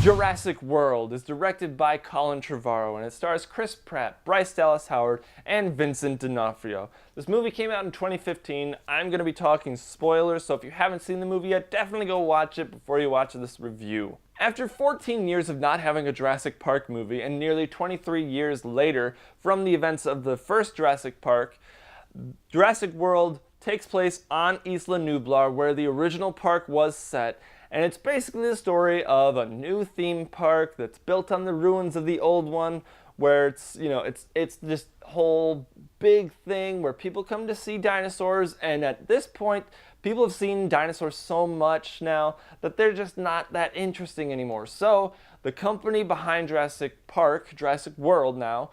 Jurassic World is directed by Colin Trevorrow, and it stars Chris Pratt, Bryce Dallas Howard, and Vincent D'Onofrio. This movie came out in 2015. I'm going to be talking spoilers, so if you haven't seen the movie yet, definitely go watch it before you watch this review. After 14 years of not having a Jurassic Park movie, and nearly 23 years later from the events of the first Jurassic Park, Jurassic World takes place on Isla Nublar, where the original park was set, and it's basically the story of a new theme park that's built on the ruins of the old one, where it's this whole big thing where people come to see dinosaurs, and at this point, people have seen dinosaurs so much now that they're just not that interesting anymore. So the company behind Jurassic Park, Jurassic World now,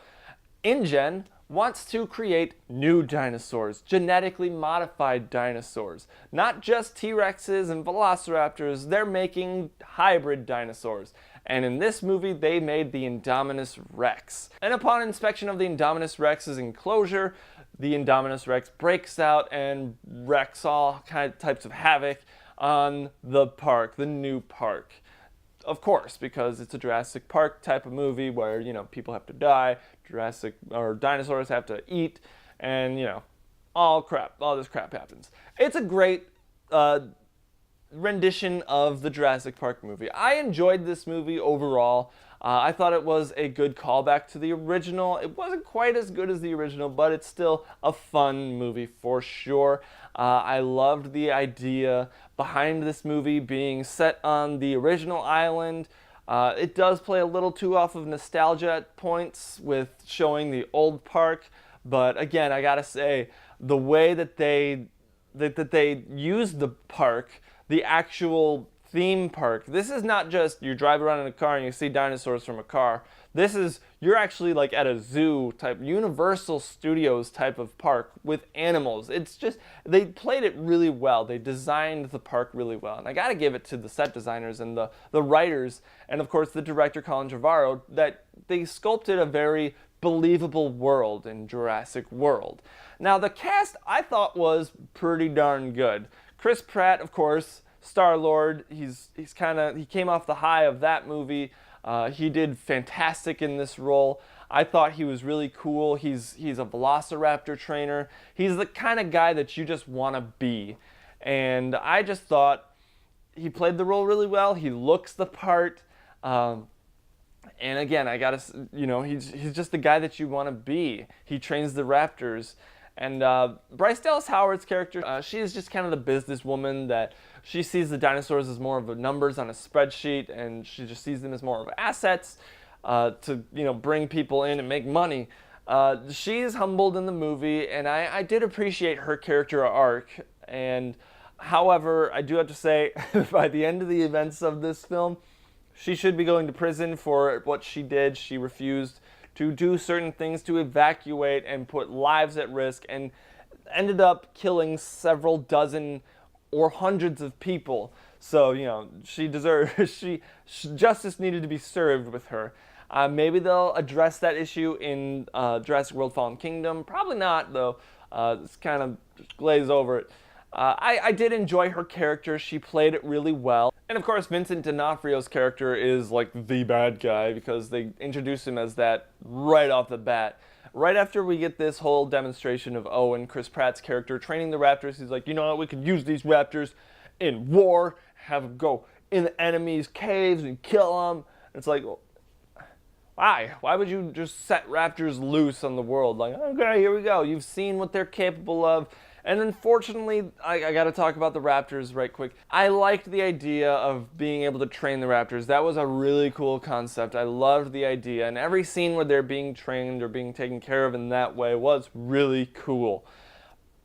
InGen, wants to create new dinosaurs, genetically modified dinosaurs. Not just T-Rexes and Velociraptors, they're making hybrid dinosaurs. And in this movie, they made the Indominus Rex. And upon inspection of the Indominus Rex's enclosure, the Indominus Rex breaks out and wreaks all types of havoc on the park, the new park. Of course, because it's a Jurassic Park type of movie where, people have to die, dinosaurs have to eat, and, all this crap happens. It's a great rendition of the Jurassic Park movie. I enjoyed this movie overall. I thought it was a good callback to the original. It wasn't quite as good as the original, but it's still a fun movie for sure. I loved the idea behind this movie being set on the original island. It does play a little too off of nostalgia at points with showing the old park, but again, I gotta say, the way that they use the park, the actual theme park. This is not just you drive around in a car and you see dinosaurs from a car. This is, you're actually like at a zoo type, Universal Studios type of park with animals. It's just, they played it really well. They designed the park really well. And I gotta give it to the set designers and the writers, and of course the director Colin Trevorrow, that they sculpted a very believable world in Jurassic World. Now the cast I thought was pretty darn good. Chris Pratt, of course, Star-Lord, he came off the high of that movie. He did fantastic in this role. I thought he was really cool. He's a Velociraptor trainer. He's the kind of guy that you just want to be. And I just thought he played the role really well. He looks the part. And again, he's just the guy that you want to be. He trains the Raptors. And Bryce Dallas Howard's character, she is just kind of the businesswoman that she sees the dinosaurs as more of a numbers on a spreadsheet, and she just sees them as more of assets to bring people in and make money. She's humbled in the movie, and I did appreciate her character arc. And however, I do have to say, by the end of the events of this film, she should be going to prison for what she did. She refused to do certain things, to evacuate and put lives at risk, and ended up killing several dozen or hundreds of people. So, she deserved, justice needed to be served with her. Maybe they'll address that issue in Jurassic World Fallen Kingdom. Probably not, though. It's kind of glaze over it. I did enjoy her character. She played it really well. And of course, Vincent D'Onofrio's character is like the bad guy because they introduce him as that right off the bat. Right after we get this whole demonstration of Owen, Chris Pratt's character, training the Raptors, he's like, you know what, we could use these Raptors in war, have them go in the enemy's caves and kill them. It's like, why? Why would you just set Raptors loose on the world? Like, okay, here we go. You've seen what they're capable of. And unfortunately, I got to talk about the Raptors right quick. I liked the idea of being able to train the Raptors. That was a really cool concept. I loved the idea. And every scene where they're being trained or being taken care of in that way was really cool.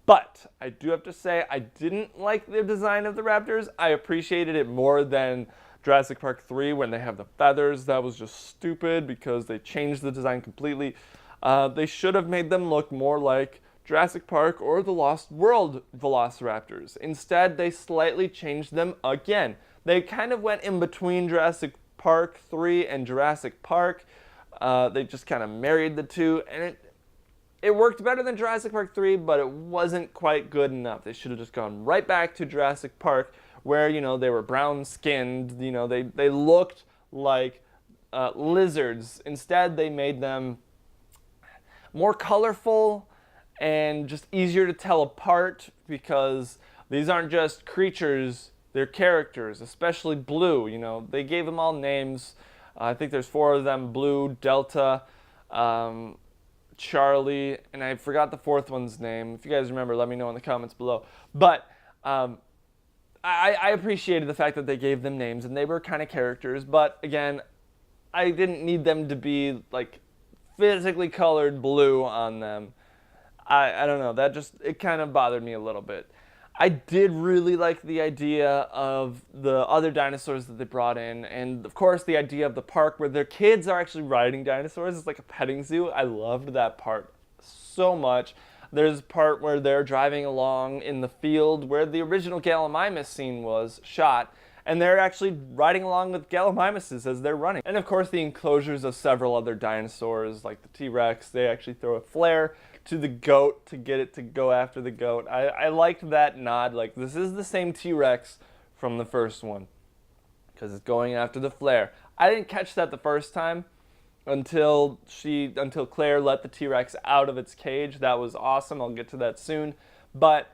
But I do have to say, I didn't like the design of the Raptors. I appreciated it more than Jurassic Park 3 when they have the feathers. That was just stupid because they changed the design completely. They should have made them look more like Jurassic Park or the Lost World Velociraptors. Instead, they slightly changed them again. They kind of went in between Jurassic Park 3 and Jurassic Park. They just kind of married the two, and It worked better than Jurassic Park 3, but it wasn't quite good enough. They should have just gone right back to Jurassic Park, where, they were brown-skinned, they looked like lizards. Instead, they made them more colorful and just easier to tell apart, because these aren't just creatures, they're characters, especially Blue. They gave them all names. I think there's 4 of them: Blue, Delta, Charlie, and I forgot the 4th one's name. If you guys remember, let me know in the comments below. But I appreciated the fact that they gave them names, and they were kind of characters. But again, I didn't need them to be like physically colored blue on them. I don't know, it kind of bothered me a little bit. I did really like the idea of the other dinosaurs that they brought in, and of course the idea of the park where their kids are actually riding dinosaurs. It's like a petting zoo. I loved that part so much. There's a part where they're driving along in the field where the original Gallimimus scene was shot, and they're actually riding along with Gallimimuses as they're running. And of course the enclosures of several other dinosaurs, like the T-Rex, they actually throw a flare to the goat to get it to go after the goat. I liked that nod, like this is the same T-Rex from the first one, because it's going after the flare. I didn't catch that the first time until Claire let the T-Rex out of its cage. That was awesome. I'll get to that soon. But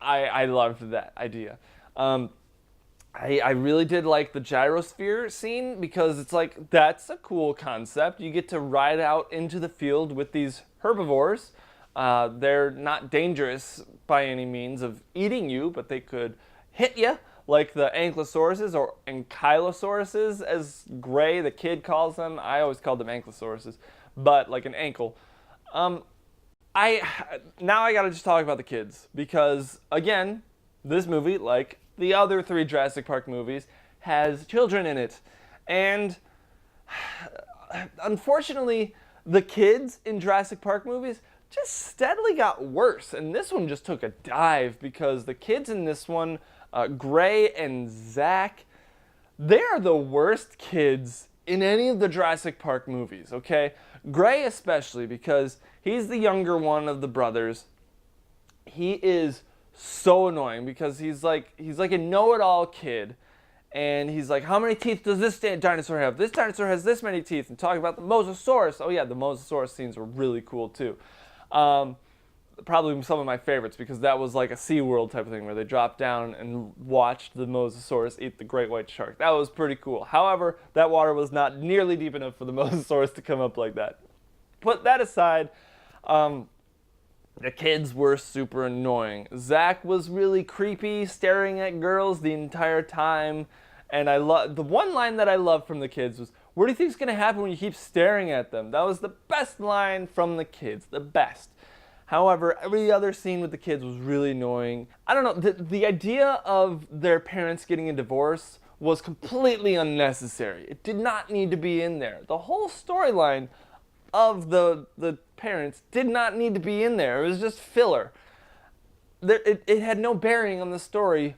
I loved that idea. I really did like the gyrosphere scene, because it's like, that's a cool concept. You get to ride out into the field with these herbivores. They're not dangerous by any means of eating you, but they could hit you, like the ankylosauruses, or ankylosauruses, as Gray, the kid, calls them. I always called them ankylosauruses, but like an ankle. Now I gotta just talk about the kids, because again, this movie, like the other 3 Jurassic Park movies, has children in it. And unfortunately, the kids in Jurassic Park movies just steadily got worse. And this one just took a dive, because the kids in this one, Gray and Zach, they're the worst kids in any of the Jurassic Park movies, okay? Gray especially, because he's the younger one of the brothers. He is so annoying, because he's like a know-it-all kid, and he's like, how many teeth does this dinosaur have? This dinosaur has this many teeth, and talking about the Mosasaurus. Oh yeah, the Mosasaurus scenes were really cool too. Probably some of my favorites, because that was like a SeaWorld type of thing where they dropped down and watched the Mosasaurus eat the great white shark. That was pretty cool. However, that water was not nearly deep enough for the Mosasaurus to come up like that. Put that aside, the kids were super annoying. Zach was really creepy, staring at girls the entire time. And the one line that I loved from the kids was, what do you think is going to happen when you keep staring at them? That was the best line from the kids, the best. However, every other scene with the kids was really annoying. I don't know, the idea of their parents getting a divorce was completely unnecessary. It did not need to be in there. The whole storyline of the parents did not need to be in there. It was just filler. It had no bearing on the story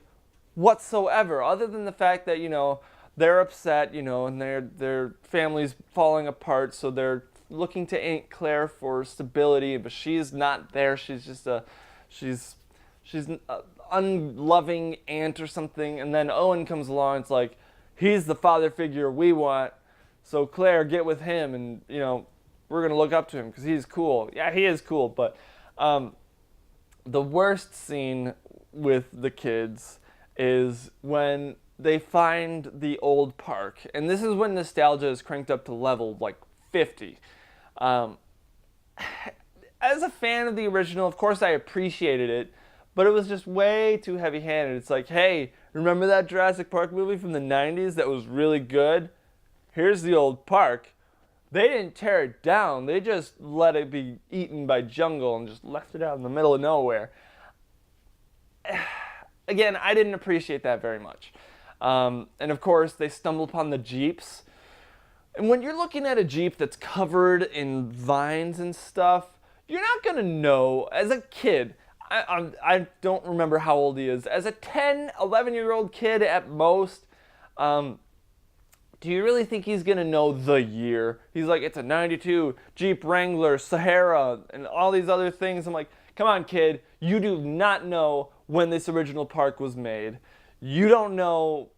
whatsoever, other than the fact that, they're upset, and their family's falling apart, so they're looking to Aunt Claire for stability, but she's not there. She's just she's an unloving aunt or something. And then Owen comes along. It's like, he's the father figure we want, so Claire, get with him, and we're gonna look up to him because he's cool. Yeah, he is cool. But the worst scene with the kids is when they find the old park, and this is when nostalgia is cranked up to level like 50. As a fan of the original, of course I appreciated it, but it was just way too heavy-handed. It's like, hey, remember that Jurassic Park movie from the 90s that was really good? Here's the old park. They didn't tear it down. They just let it be eaten by jungle and just left it out in the middle of nowhere. Again, I didn't appreciate that very much. And of course, they stumble upon the Jeeps. And when you're looking at a Jeep that's covered in vines and stuff, you're not going to know. As a kid, I don't remember how old he is. As a 10, 11-year-old kid at most, do you really think he's gonna know the year? He's like, it's a 92 Jeep Wrangler, Sahara, and all these other things. I'm like, come on, kid. You do not know when this original park was made. You don't know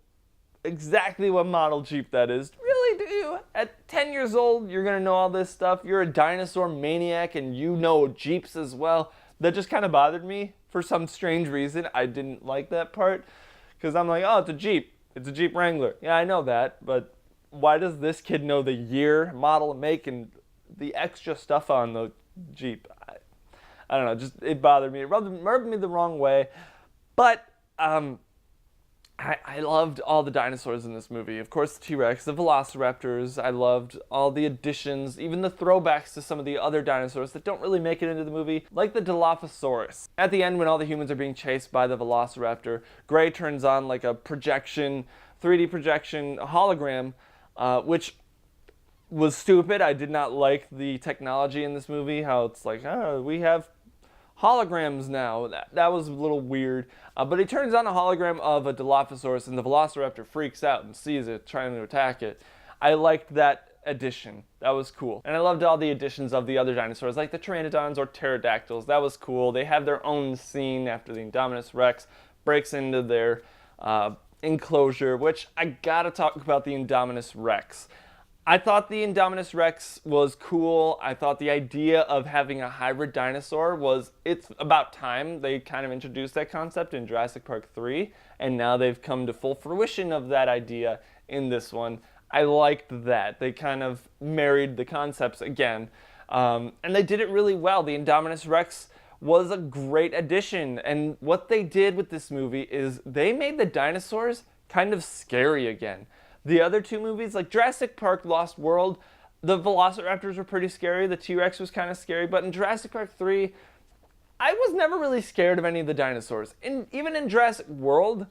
exactly what model Jeep that is. Really, do you? At 10 years old, you're gonna know all this stuff. You're a dinosaur maniac and you know Jeeps as well. That just kind of bothered me for some strange reason. I didn't like that part because I'm like, oh, it's a Jeep. It's a Jeep Wrangler. Yeah, I know that, but why does this kid know the year, model, make, and the extra stuff on the Jeep? I don't know, just it bothered me. It rubbed me the wrong way. But I loved all the dinosaurs in this movie. Of course, the T-Rex, the Velociraptors. I loved all the additions, even the throwbacks to some of the other dinosaurs that don't really make it into the movie, like the Dilophosaurus. At the end, when all the humans are being chased by the Velociraptor, Gray turns on like a projection, 3D projection hologram, which was stupid. I did not like the technology in this movie, how it's like, oh, we have holograms now. That was a little weird. But he turns on a hologram of a Dilophosaurus and the Velociraptor freaks out and sees it trying to attack it. I liked that addition. That was cool. And I loved all the additions of the other dinosaurs, like the Pteranodons or Pterodactyls. That was cool. They have their own scene after the Indominus Rex breaks into their enclosure, which I gotta talk about the Indominus Rex. I thought the Indominus Rex was cool. I thought the idea of having a hybrid dinosaur it's about time. They kind of introduced that concept in Jurassic Park 3, and now they've come to full fruition of that idea in this one. I liked that. They kind of married the concepts again, and they did it really well. The Indominus Rex was a great addition, and what they did with this movie is they made the dinosaurs kind of scary again. The other two movies, like Jurassic Park Lost World, the Velociraptors were pretty scary, the T-Rex was kind of scary, but in Jurassic Park 3, I was never really scared of any of the dinosaurs. Even in Jurassic World,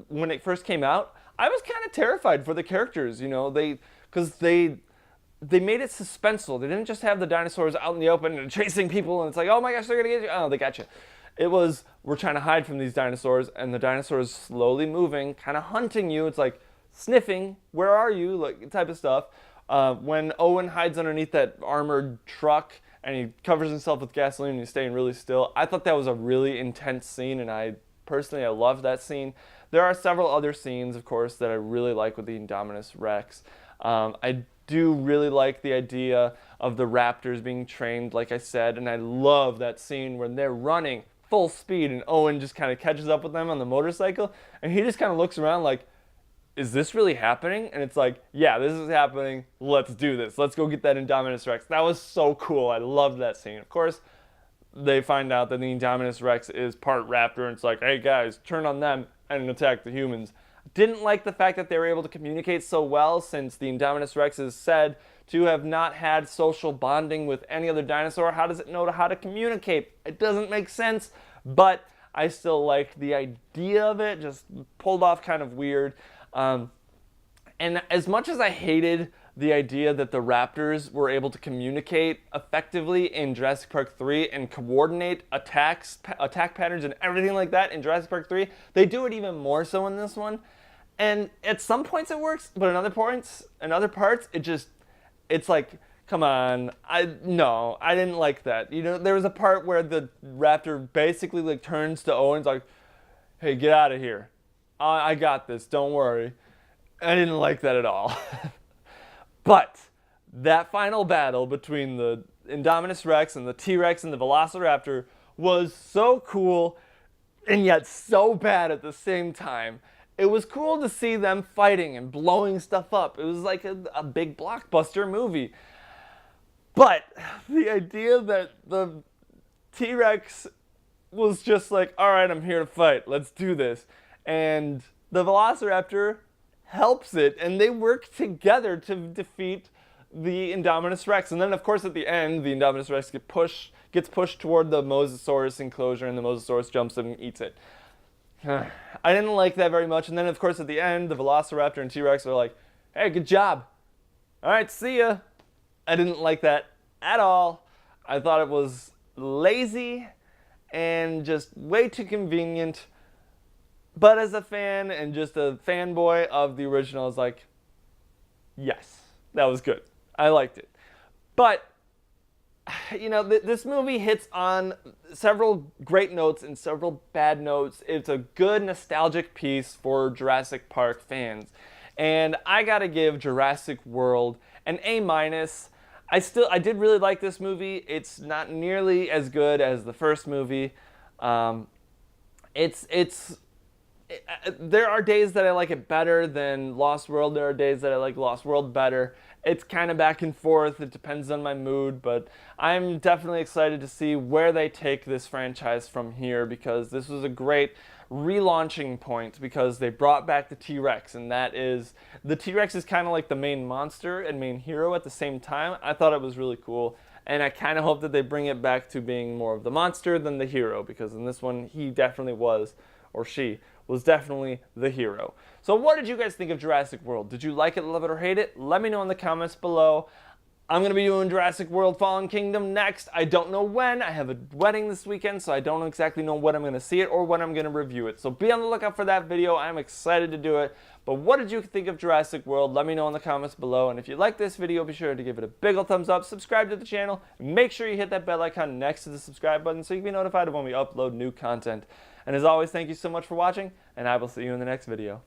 when it first came out, I was kind of terrified for the characters, because they made it suspenseful. They didn't just have the dinosaurs out in the open and chasing people, and it's like, oh my gosh, they're gonna get you. Oh, they got you. It was, we're trying to hide from these dinosaurs, and the dinosaurs slowly moving, kind of hunting you. It's like, sniffing, where are you, like type of stuff. When Owen hides underneath that armored truck and he covers himself with gasoline and he's staying really still, I thought that was a really intense scene, and I loved that scene. There are several other scenes, of course, that I really like with the Indominus Rex. I do really like the idea of the Raptors being trained, like I said, and I love that scene when they're running full speed and Owen just kind of catches up with them on the motorcycle, and he just kind of looks around like, is this really happening? And it's like, yeah, this is happening. Let's do this. Let's go get that Indominus Rex. That was so cool. I loved that scene. Of course, they find out that the Indominus Rex is part raptor, and it's like, hey guys, turn on them and attack the humans. Didn't like the fact that they were able to communicate so well, since the Indominus Rex is said to have not had social bonding with any other dinosaur. How does it know how to communicate? It doesn't make sense, but I still liked the idea of it. Just pulled off kind of weird. And as much as I hated the idea that the Raptors were able to communicate effectively in Jurassic Park 3 and coordinate attack patterns and everything like that in Jurassic Park 3, they do it even more so in this one. And at some points it works, but in other parts, it's like, come on, I didn't like that. There was a part where the Raptor basically like turns to Owen's like, hey, get out of here. I got this, don't worry. I didn't like that at all. But that final battle between the Indominus Rex and the T-Rex and the Velociraptor was so cool and yet so bad at the same time. It was cool to see them fighting and blowing stuff up. It was like a big blockbuster movie. But the idea that the T-Rex was just like, all right, I'm here to fight. Let's do this. And the Velociraptor helps it, and they work together to defeat the Indominus Rex. And then, of course, at the end, the Indominus Rex gets pushed toward the Mosasaurus enclosure, and the Mosasaurus jumps in and eats it. I didn't like that very much. And then, of course, at the end, the Velociraptor and T-Rex are like, hey, good job. All right, see ya. I didn't like that at all. I thought it was lazy and just way too convenient. But as a fan and just a fanboy of the original, I was like, Yes, that was good. I liked it. But, you know, this movie hits on several great notes and several bad notes. It's a good nostalgic piece for Jurassic Park fans. And I gotta give Jurassic World an A-. I did really like this movie. It's not nearly as good as the first movie. There are days that I like it better than Lost World. There are days that I like Lost World better. It's kind of back and forth. It depends on my mood, but I'm definitely excited to see where they take this franchise from here, because this was a great relaunching point, because they brought back the T-Rex, and the T-Rex is kind of like the main monster and main hero at the same time. I thought it was really cool, and I kind of hope that they bring it back to being more of the monster than the hero, because in this one he definitely was, or she was definitely the hero. So what did you guys think of Jurassic World? Did you like it, love it, or hate it? Let me know in the comments below. I'm going to be doing Jurassic World Fallen Kingdom next. I don't know when. I have a wedding this weekend, so I don't exactly know when I'm going to see it or when I'm going to review it. So be on the lookout for that video. I'm excited to do it. But what did you think of Jurassic World? Let me know in the comments below. And if you like this video, be sure to give it a big ol' thumbs up, subscribe to the channel, and make sure you hit that bell icon next to the subscribe button so you can be notified of when we upload new content. And as always, thank you so much for watching, and I will see you in the next video.